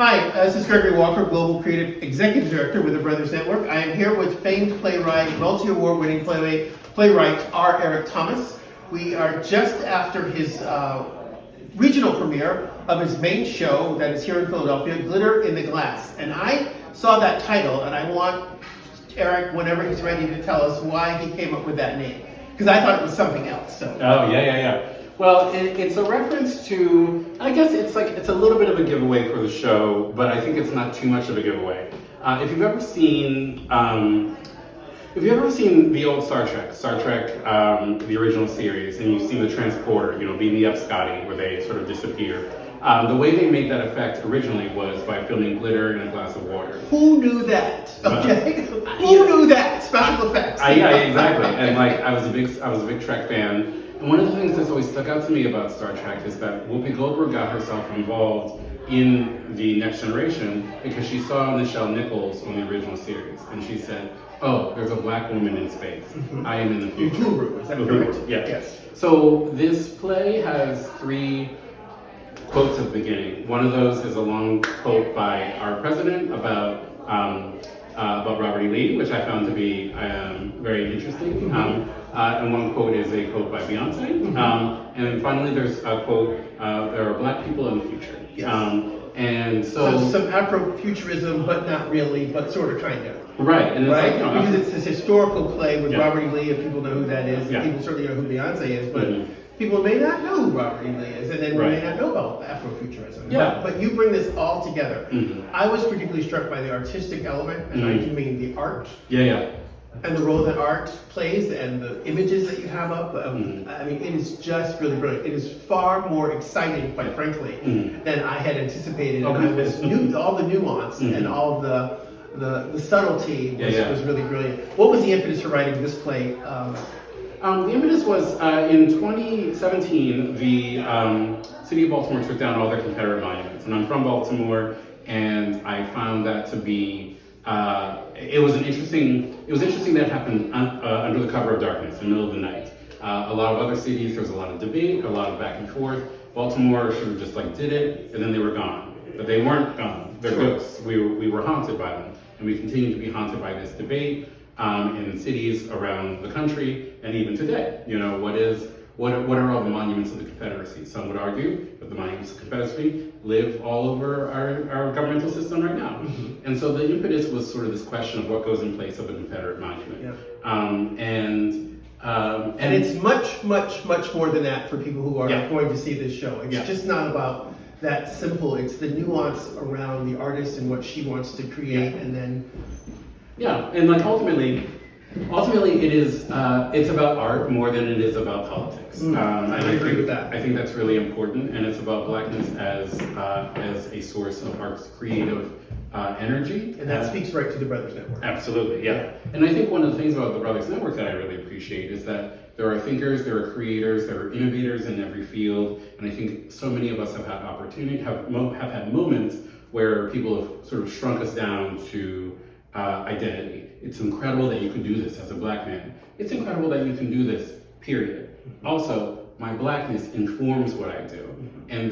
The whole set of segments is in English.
Hi, this is Gregory Walker, Global Creative Executive Director with the Brothers Network. I am here with famed playwright, multi-award winning playwright R. Eric Thomas. We are just after his regional premiere of his main show that is here in Philadelphia, Glitter in the Glass. And I saw that title, and I want Eric, whenever he's ready, to tell us why he came up with that name. Because I thought it was something else. So. Oh, yeah. Well, it's a reference to, I guess it's a little bit of a giveaway for the show, but I think it's not too much of a giveaway. If you've ever seen the old Star Trek, the original series, and you've seen the transporter, being the Scotty, where they sort of disappear, the way they made that effect originally was by filming glitter in a glass of water. Who knew that? Okay, who knew that? Special effects. Yeah, exactly. And I was a big Trek fan. And one of the things that's always stuck out to me about Star Trek is that Whoopi Goldberg got herself involved in the Next Generation because she saw Nichelle Nichols on the original series, and she said, "Oh, there's a black woman in space. Mm-hmm. I am in the future." Uhuru, is that correct? Yeah. Yes. So this play has 3 quotes at the beginning. One of those is a long quote by our president about Robert E. Lee, which I found to be very interesting. Mm-hmm. And one quote is a quote by Beyonce. Mm-hmm. And then finally there's a quote, there are black people in the future. Yes. And so some Afrofuturism, but not really, but sort of, kind of. Right. And it's because it's this historical play with Robert E. Lee, if people know who that is. Yeah. People certainly know who Beyonce is, but people may not know who Robert E. Lee is, and then may not know about Afrofuturism. Yeah. But you bring this all together. Mm-hmm. I was particularly struck by the artistic element, and I do mean the art. Yeah. And the role that art plays, and the images that you have up. I mean, it is just really brilliant. It is far more exciting, quite frankly, than I had anticipated. Okay. And I was all the nuance and all the subtlety was really brilliant. What was the impetus for writing this play? The impetus was in 2017, the city of Baltimore took down all their Confederate monuments. And I'm from Baltimore, and I found that to be it was interesting that it happened under the cover of darkness, in the middle of the night. A lot of other cities, there was a lot of debate, a lot of back and forth. Baltimore sort of just did it, and then they were gone. But they weren't gone. They're ghosts. We were haunted by them, and we continue to be haunted by this debate in cities around the country, and even today. What are all the monuments of the Confederacy? Some would argue that the monuments of the Confederacy live all over our governmental system right now. Mm-hmm. And so the impetus was sort of this question of what goes in place of a Confederate monument. Yeah. And it's much more than that for people who are going to see this show. It's just not about that simple. It's the nuance around the artist and what she wants to create, and then... Yeah, and ultimately it is, it's about art more than it is about politics. I agree with that. I think that's really important, and it's about Blackness as a source of art's creative energy. And that speaks right to the Brothers Network. Absolutely, yeah. And I think one of the things about the Brothers Network that I really appreciate is that there are thinkers, there are creators, there are innovators in every field, and I think so many of us have had have had moments where people have sort of shrunk us down to identity. It's incredible that you can do this as a black man. It's incredible that you can do this, period. Also, my blackness informs what I do. And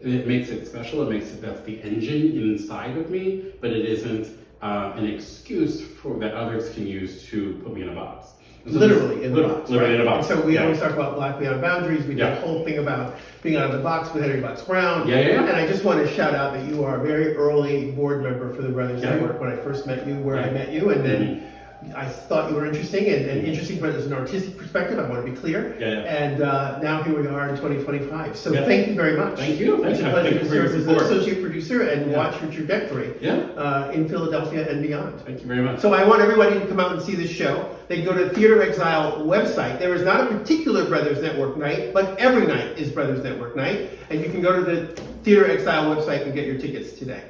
it makes it special, that's the engine inside of me, but it isn't an excuse that others can use to put me in a box. So literally in the box. Literally in a box. And so we always talk about Black Beyond Boundaries. We did a whole thing about being out of the box with Henry Box Brown. And I just want to shout out that you are a very early board member for the Brothers Network when I first met you, where I met you, and then I thought you were interesting, and interesting as an artistic perspective, I want to be clear. And now here we are in 2025. So thank you very much. Thank you. It's a pleasure to serve as an associate producer and watch your trajectory in Philadelphia and beyond. Thank you very much. So I want everybody to come out and see this show. They can go to the Theater Exile website. There is not a particular Brothers Network night, but every night is Brothers Network night. And you can go to the Theater Exile website and get your tickets today.